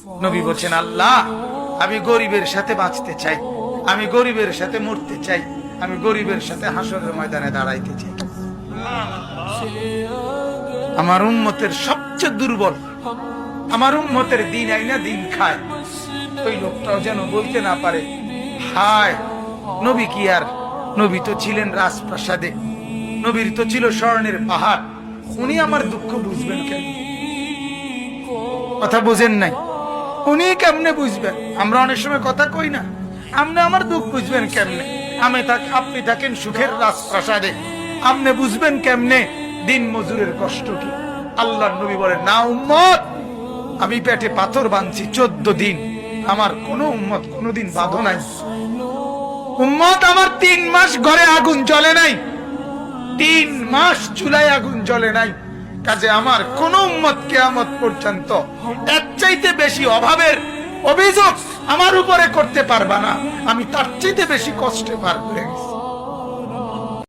নবী বলছেন, আল্লাহ আমি গরিবের সাথে বাঁচতে চাই, আমি গরিবের সাথে মরতে চাই, আমি গরিবের সাথে হাসরের ময়দানে দাঁড়াইতে চাই। আমার উম্মতের সবচেয়ে দুর্বল, আমার উম্মতের দিন আইনা দিন খায়, ওই লোকটাও যেন বলতে না পারে, হায় নবী কি আর, নবী তো ছিলেন রাজপ্রাসাদে, নবীর তো ছিল স্বর্ণের পাহাড়, উনি আমার দুঃখ বুঝবেন কেন? কথা বুঝেন নাই? উনি কেমনে বুঝবেন? আমরা অনেক সময় কথা কই না, আপনি আমার দুঃখ বুঝবেন কেমনে? আপনি থাকেন সুখের রাজপ্রাসাদে, আপনি বুঝবেন কেমনে দিন মজুরের কষ্ট কি? আল্লাহর নবী বলেন, না উম্মত, আমি পেটে পাথর বাঁধছি 14 দিন, আমার কোনো উম্মত কোনোদিন বাঁধো নাই। উম্মত আমার 3 মাস ঘরে আগুন জ্বলে নাই, 3 মাস চুলায় আগুন জ্বলে নাই, কাজে আমার কোন উম্মত কিয়ামত পর্যন্ত এর চাইতে বেশি অভাবের অভিযোগ আমার উপরে করতে পারবা না, আমি তার চাইতে বেশি কষ্টে পার করে গেছি।